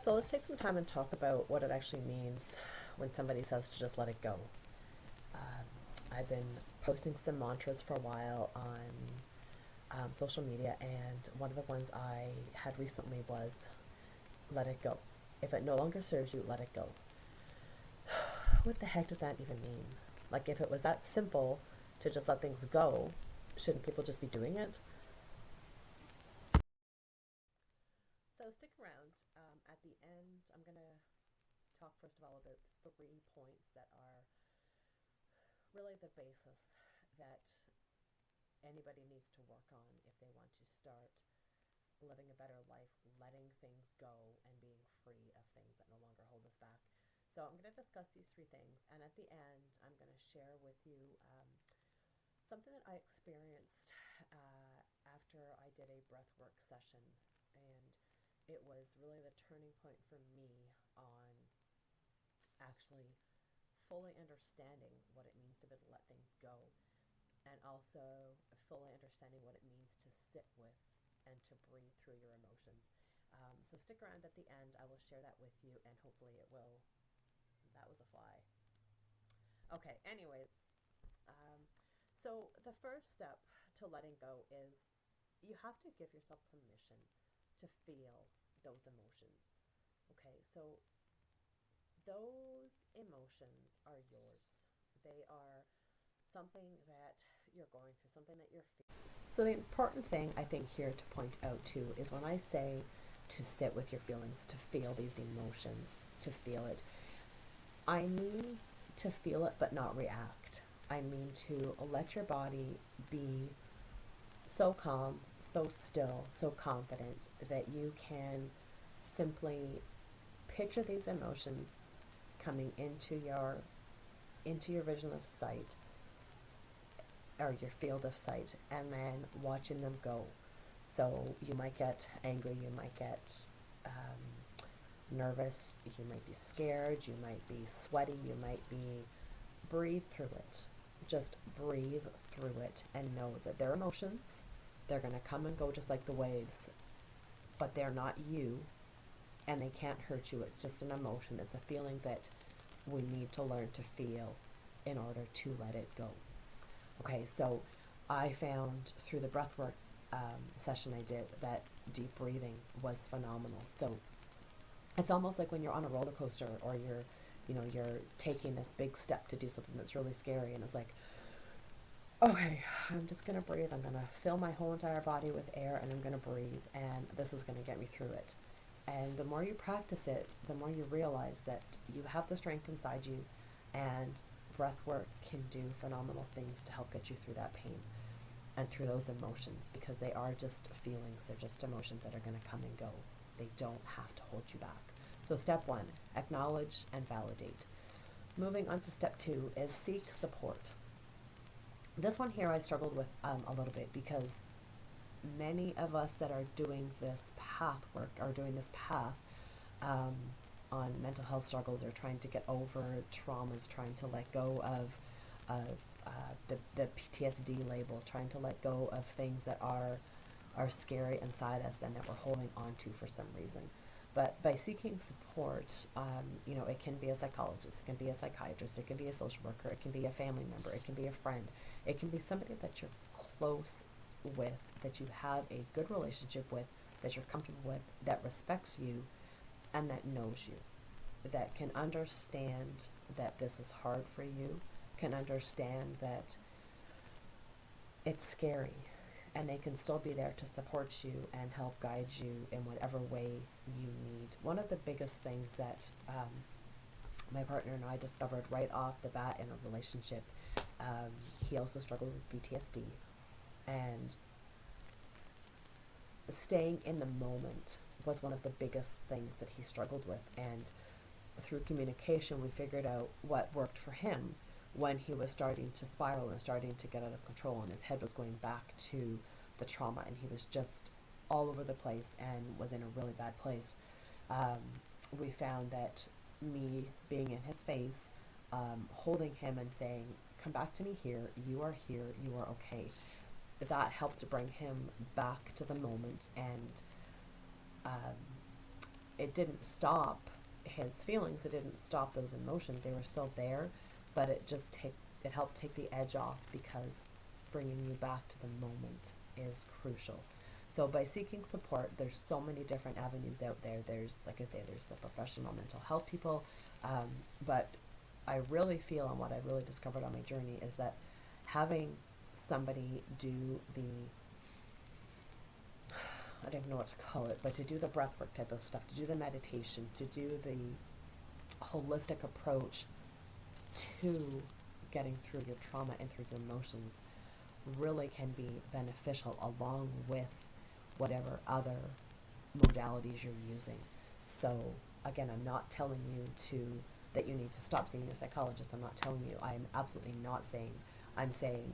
So let's take some time and talk about what it actually means when somebody says to just let it go. I've been posting some mantras for a while on social media, and one of the ones I had recently was let it go. If it no longer serves you, let it go. What the heck does that even mean? Like, if it was that simple to just let things go, shouldn't people just be doing it? So stick around. At the end, I'm going to talk first of all about 3 points that are really the basis that anybody needs to work on if they want to start living a better life, letting things go, and being free of things that no longer hold us back. So I'm going to discuss these 3 things, and at the end, I'm going to share with you something that I experienced after I did a breathwork session, and it was really the turning point for me on actually fully understanding what it means to be able to let things go, and also fully understanding what it means to sit with and to breathe through your emotions. So stick around at the end. I will share that with you, and hopefully it will. That was a fly. Okay, anyways, um, so the first step to letting go is you have to give yourself permission to feel those emotions. Okay, so those emotions are yours. They are something that you're going through, something that you're feeling. So the important thing I think here to point out too is when I say to sit with your feelings, to feel these emotions, to feel it, I mean to feel it but not react. I mean to let your body be so calm, so still, so confident that you can simply picture these emotions coming into your vision of sight or your field of sight, and then watching them go. So you might get angry, you might get nervous, you might be scared, you might be sweaty, you might be, breathe through it. Just breathe through it and know that they're emotions. They're going to come and go just like the waves, but they're not you, and they can't hurt you. It's just an emotion. It's a feeling that we need to learn to feel in order to let it go. Okay, so I found through the breathwork session I did that deep breathing was phenomenal. So it's almost like when you're on a roller coaster, or you're taking this big step to do something that's really scary, and it's like, okay, I'm just going to breathe. I'm going to fill my whole entire body with air, and I'm going to breathe, and this is going to get me through it. And the more you practice it, the more you realize that you have the strength inside you, and breath work can do phenomenal things to help get you through that pain and through those emotions, because they are just feelings. They're just emotions that are going to come and go. They don't have to hold you back. So step 1, acknowledge and validate. Moving on to step 2 is seek support. This one here I struggled with a little bit, because many of us that are doing this path work, are doing this path on mental health struggles, or trying to get over traumas, trying to let go of the PTSD label, trying to let go of things that are scary inside us and that we're holding on to for some reason. But by seeking support, it can be a psychologist, it can be a psychiatrist, it can be a social worker, it can be a family member, it can be a friend, it can be somebody that you're close with, that you have a good relationship with, that you're comfortable with, that respects you, and that knows you, that can understand that this is hard for you, can understand that it's scary, and they can still be there to support you and help guide you in whatever way you need. One of the biggest things that my partner and I discovered right off the bat in a relationship, he also struggled with PTSD, and staying in the moment was one of the biggest things that he struggled with. And through communication, we figured out what worked for him when he was starting to spiral and starting to get out of control, and his head was going back to the trauma, and he was just all over the place and was in a really bad place. We found that me being in his face, holding him and saying, come back to me here, you are okay. That helped to bring him back to the moment, and um, it didn't stop his feelings, it didn't stop those emotions, they were still there, but it helped take the edge off, because bringing you back to the moment is crucial. So by seeking support, there's so many different avenues out there. There's, like I say, there's the professional mental health people, but I really feel, and what I really discovered on my journey, is that having somebody do the, I don't even know what to call it, but to do the breathwork type of stuff, to do the meditation, to do the holistic approach to getting through your trauma and through your emotions really can be beneficial, along with whatever other modalities you're using. So again, I'm not telling you that you need to stop seeing your psychologist. I'm not telling you, I'm absolutely not saying. I'm saying,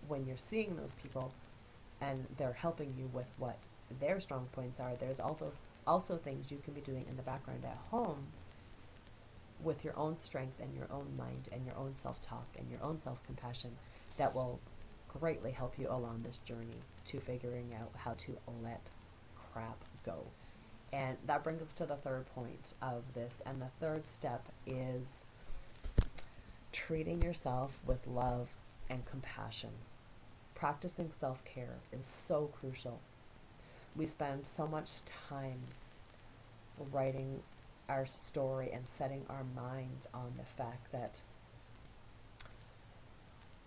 when you're seeing those people and they're helping you with what their strong points are, there's also things you can be doing in the background at home with your own strength and your own mind and your own self-talk and your own self-compassion that will greatly help you along this journey to figuring out how to let crap go. And that brings us to the third point of this. And the third step is treating yourself with love and compassion. Practicing self-care is so crucial. We spend so much time writing our story and setting our mind on the fact that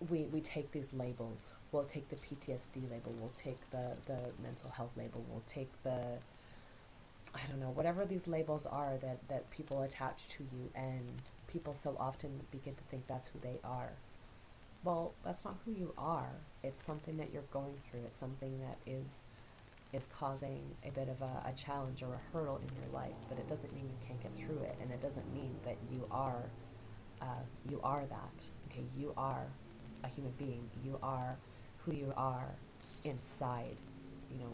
we take these labels. We'll take the PTSD label, we'll take the mental health label, we'll take the, I don't know, whatever these labels are that people attach to you, and people so often begin to think that's who they are. Well, that's not who you are. It's something that you're going through. It's something that is causing a bit of a challenge or a hurdle in your life, but it doesn't mean you can't get through it, and it doesn't mean that you are that. Okay, you are a human being. You are who you are inside. You know,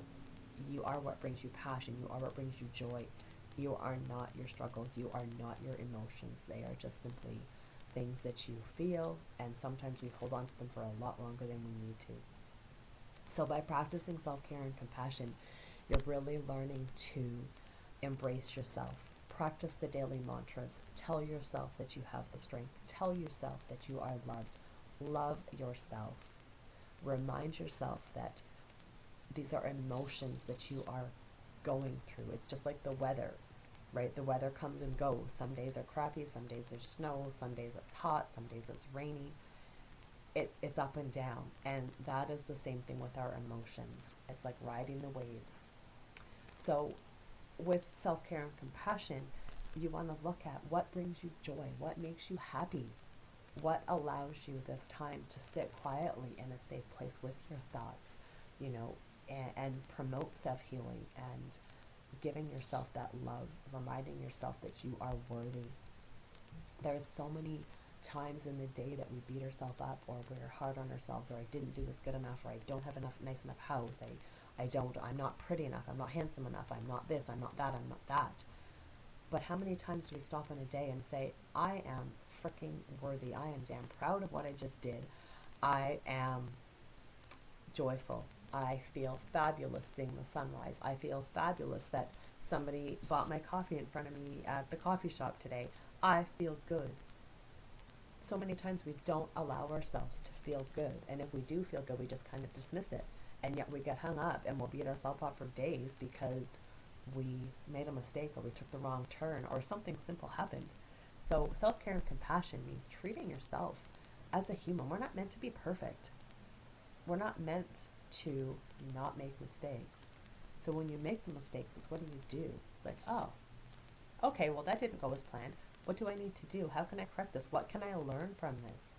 you are what brings you passion. You are what brings you joy. You are not your struggles. You are not your emotions. They are just simply things that you feel, and sometimes we hold on to them for a lot longer than we need to. So by practicing self-care and compassion, you're really learning to embrace yourself. Practice the daily mantras. Tell yourself that you have the strength. Tell yourself that you are loved. Love yourself. Remind yourself that these are emotions that you are going through. It's just like the weather, right? The weather comes and goes. Some days are crappy, some days there's snow, some days it's hot, some days it's rainy. It's up and down, and that is the same thing with our emotions. It's like riding the waves. So with self-care and compassion, you want to look at what brings you joy, what makes you happy, what allows you this time to sit quietly in a safe place with your thoughts, you know, and promote self-healing and giving yourself that love, reminding yourself that you are worthy. There's so many times in the day that we beat ourselves up, or we're hard on ourselves, or I didn't do this good enough, or I don't have enough nice enough house, I'm not pretty enough, I'm not handsome enough, I'm not this, I'm not that, I'm not that. But how many times do we stop in a day and say, I am freaking worthy, I am damn proud of what I just did, I am joyful, I feel fabulous seeing the sunrise, I feel fabulous that somebody bought my coffee in front of me at the coffee shop today, I feel good. So many times we don't allow ourselves to feel good, and if we do feel good, we just kind of dismiss it, and yet we get hung up and we'll beat ourselves up for days because we made a mistake, or we took the wrong turn, or something simple happened. So self-care and compassion means treating yourself as a human. We're not meant to be perfect. We're not meant to not make mistakes. So when you make the mistakes, it's what do? It's like, oh, okay, well that didn't go as planned. What do I need to do? How can I correct this? What can I learn from this?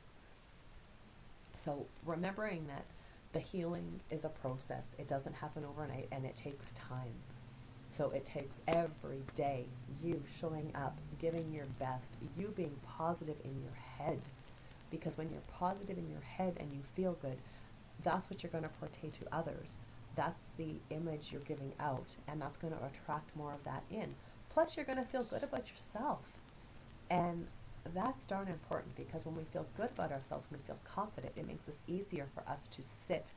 So remembering that the healing is a process. It doesn't happen overnight, and it takes time. So it takes every day you showing up, giving your best, you being positive in your head. Because when you're positive in your head and you feel good, that's what you're going to portray to others. That's the image you're giving out, and that's going to attract more of that in. Plus, you're going to feel good about yourself. And that's darn important because when we feel good about ourselves, when we feel confident, it makes it easier for us to sit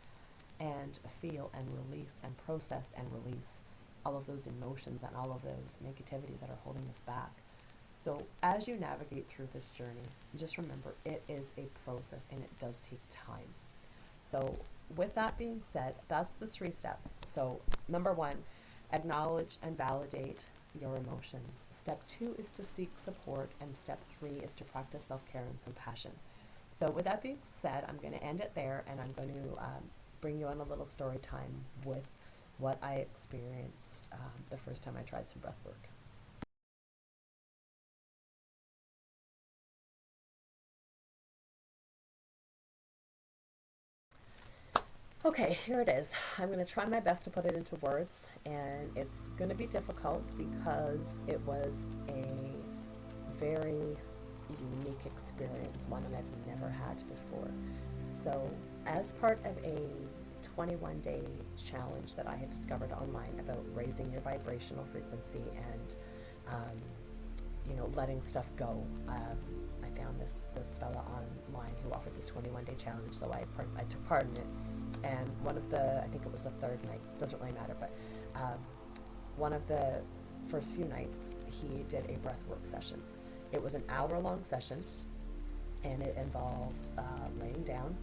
and feel and release and process and release all of those emotions and all of those negativities that are holding us back. So as you navigate through this journey, just remember it is a process and it does take time. So with that being said, that's the 3 steps. So number 1, acknowledge and validate your emotions. Step 2 is to seek support, and step 3 is to practice self-care and compassion. So with that being said, I'm going to end it there, and I'm going to bring you on a little story time with what I experienced the first time I tried some breath work. Okay, here it is. I'm going to try my best to put it into words, and it's going to be difficult because it was a very unique experience, one that I've never had before. So, as part of a 21-day challenge that I had discovered online about raising your vibrational frequency and, letting stuff go, I found this fella online who offered this 21-day challenge, so I took part in it. And one of the, I think it was the third night, doesn't really matter, but one of the first few nights, he did a breathwork session. It was an hour-long session, and it involved laying down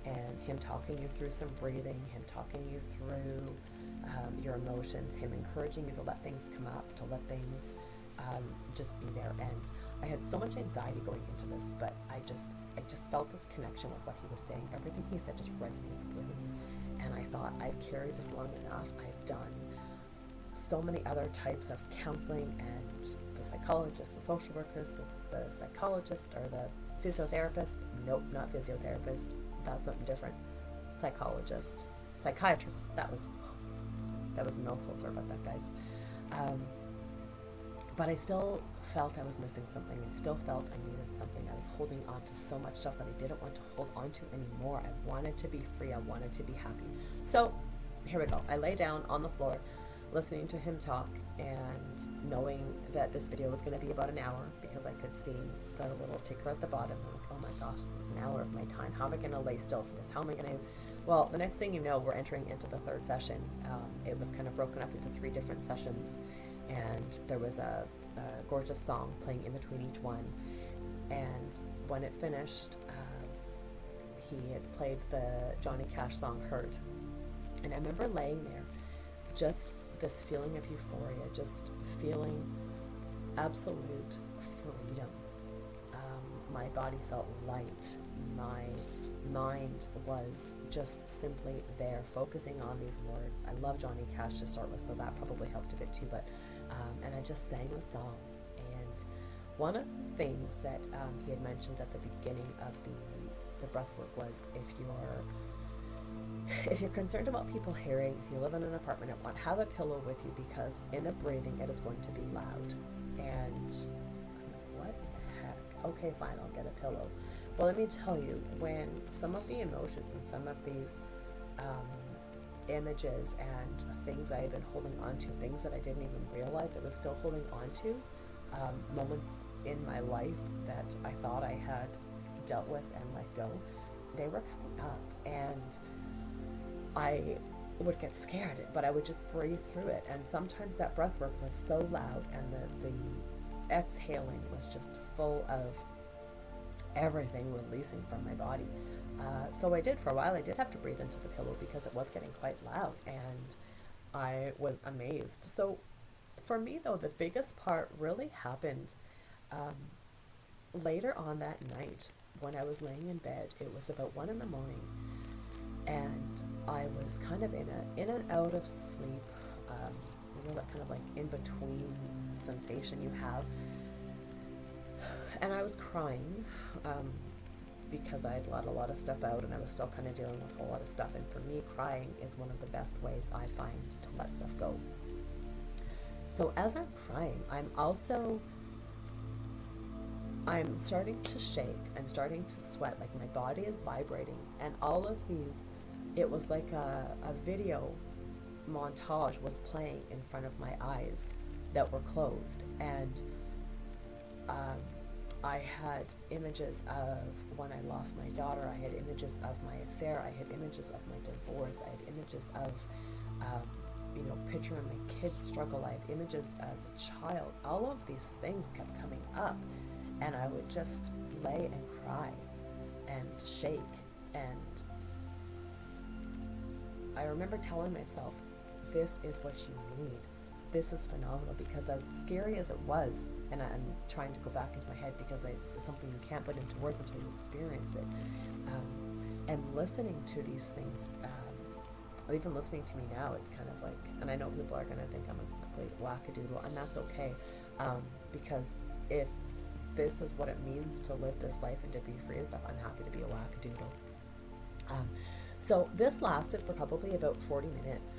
and him talking you through some breathing, him talking you through your emotions, him encouraging you to let things come up, to let things just be there. And I had so much anxiety going into this, but I just felt this connection with what he was saying. Everything he said just resonated with me. And I thought, I've carried this long enough. I've done so many other types of counseling, and the psychologist, the social workers, the psychologist, or the physiotherapist. Nope, not physiotherapist. That's something different. Psychologist. Psychiatrist. That was a mouthful. Sorry about that, guys. But I still felt I was missing something. I still felt I needed something. I was holding on to so much stuff that I didn't want to hold on to anymore. I wanted to be free. I wanted to be happy. So here we go. I lay down on the floor, listening to him talk, and knowing that this video was going to be about an hour because I could see the little ticker at the bottom. I'm like, oh my gosh, it's an hour of my time. How am I going to lay still for this? How am I going to... Well, the next thing you know, we're entering into the third session. It was kind of broken up into 3 different sessions, and there was a gorgeous song playing in between each one. And when it finished, he had played the Johnny Cash song "Hurt," and I remember laying there, just this feeling of euphoria, just feeling absolute freedom. My body felt light. My mind was just simply there, focusing on these words. I love Johnny Cash to start with, so that probably helped a bit too. But and I just sang the song. And one of the things that he had mentioned at the beginning of the breath work was, if you're concerned about people hearing, if you live in an apartment, have a pillow with you, because in a breathing it is going to be loud. And I'm like, what the heck? Okay, fine, I'll get a pillow. Well, let me tell you, when some of the emotions and some of these images and things I had been holding on to, things that I didn't even realize I was still holding on to, moments in my life that I thought I had dealt with and let go, they were coming up, and I would get scared, but I would just breathe through it. And sometimes that breath work was so loud, and the exhaling was just full of everything releasing from my body. So I did for a while. I did have to breathe into the pillow because it was getting quite loud, and I was amazed. So for me, though, the biggest part really happened later on that night when I was laying in bed. It was about 1 in the morning, and I was kind of in and out of sleep. That kind of like in between sensation you have. And I was crying because I had let a lot of stuff out, and I was still kind of dealing with a whole lot of stuff. And for me, crying is one of the best ways I find to let stuff go. So as I'm crying, I'm starting to shake. I'm starting to sweat. Like, my body is vibrating. And all of these, it was like a video montage was playing in front of my eyes that were closed. And I had images of when I lost my daughter. I had images of my affair. I had images of my divorce. I had images of, picturing my kids struggle. I had images as a child. All of these things kept coming up, and I would just lay and cry and shake. And I remember telling myself, this is what you need. This is phenomenal, because as scary as it was, and I'm trying to go back into my head because it's something you can't put into words until you experience it, and listening to these things, or even listening to me now, it's kind of like, and I know people are going to think I'm a complete wackadoodle, and that's okay, because if this is what it means to live this life and to be free and stuff, I'm happy to be a wackadoodle. So this lasted for probably about 40 minutes,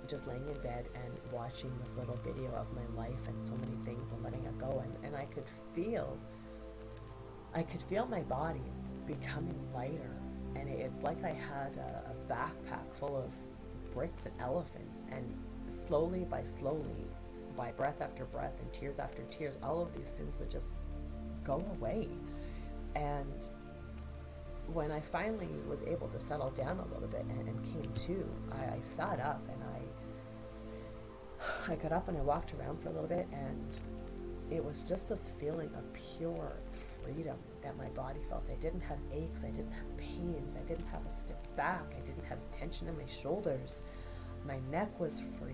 just laying in bed and watching this little video of my life and so many things and letting it go. And I could feel my body becoming lighter. And it's like I had a backpack full of bricks and elephants. And slowly, by breath after breath and tears after tears, all of these things would just go away. And when I finally was able to settle down a little bit and came to, I sat up and I got up and I walked around for a little bit, and it was just this feeling of pure freedom that my body felt. I didn't have aches, I didn't have pains, I didn't have a stiff back, I didn't have tension in my shoulders. My neck was free.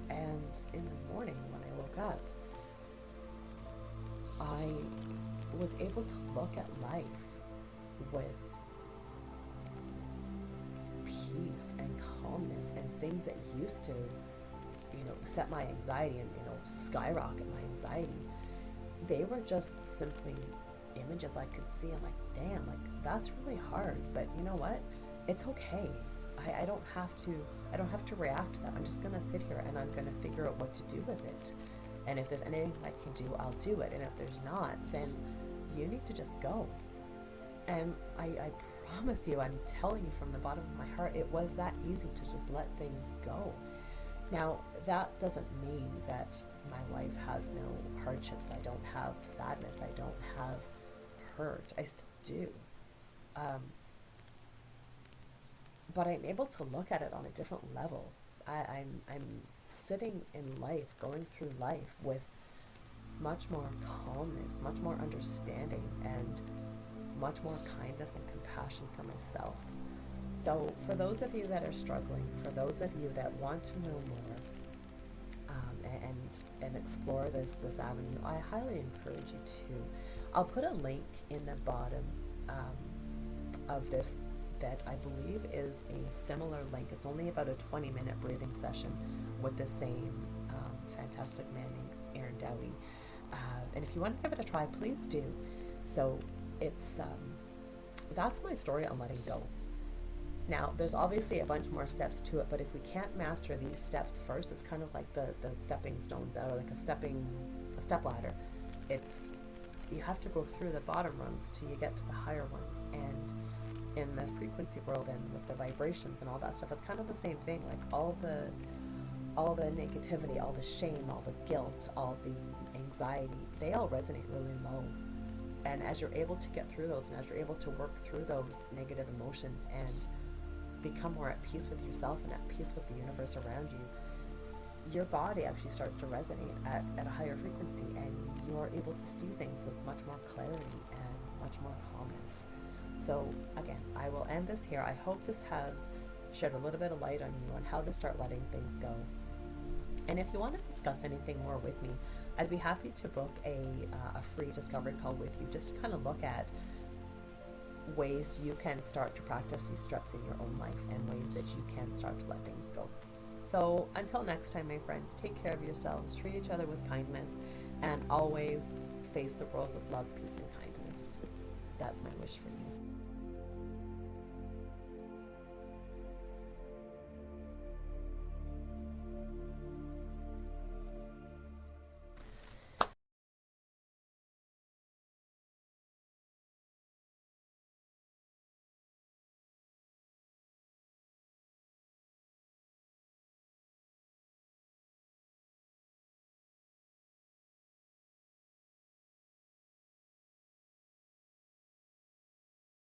And in the morning when I woke up, I was able to look at life with peace and calmness, and things that used to, set my anxiety and, skyrocket my anxiety. They were just simply images I could see. I'm like, damn, like that's really hard, but you know what? It's okay. I don't have to react to that. I'm just gonna sit here and I'm gonna figure out what to do with it. And if there's anything I can do, I'll do it. And if there's not, then you need to just go. And I promise you, I'm telling you from the bottom of my heart, it was that easy to just let things go. Now, that doesn't mean that my life has no hardships. I don't have sadness. I don't have hurt. I still do. But I'm able to look at it on a different level. I'm sitting in life, going through life with much more calmness, much more understanding, and much more kindness and compassion for myself. So for those of you that are struggling, for those of you that want to know more, and explore this avenue, I highly encourage you to. I'll put a link in the bottom of this that I believe is a similar link. It's only about a 20-minute breathing session with the same fantastic man named Aaron Dowie. And if you want to give it a try, please do. So it's that's my story on letting go. Now, there's obviously a bunch more steps to it, but if we can't master these steps first, it's kind of like the stepping stones out, or like a step ladder. You have to go through the bottom rungs till you get to the higher ones. And in the frequency world and with the vibrations and all that stuff, it's kind of the same thing. Like all the negativity, all the shame, all the guilt, all the anxiety, they all resonate really low. And as you're able to get through those, and as you're able to work through those negative emotions and become more at peace with yourself and at peace with the universe around you, your body actually starts to resonate at a higher frequency, and you're able to see things with much more clarity and much more calmness. So again, I will end this here. I hope this has shed a little bit of light on you on how to start letting things go. And if you want to discuss anything more with me, I'd be happy to book a free discovery call with you, just to kind of look at ways you can start to practice these steps in your own life, and ways that you can start to let things go. So until next time, my friends, take care of yourselves, treat each other with kindness, and always face the world with love, peace, and kindness. That's my wish for you.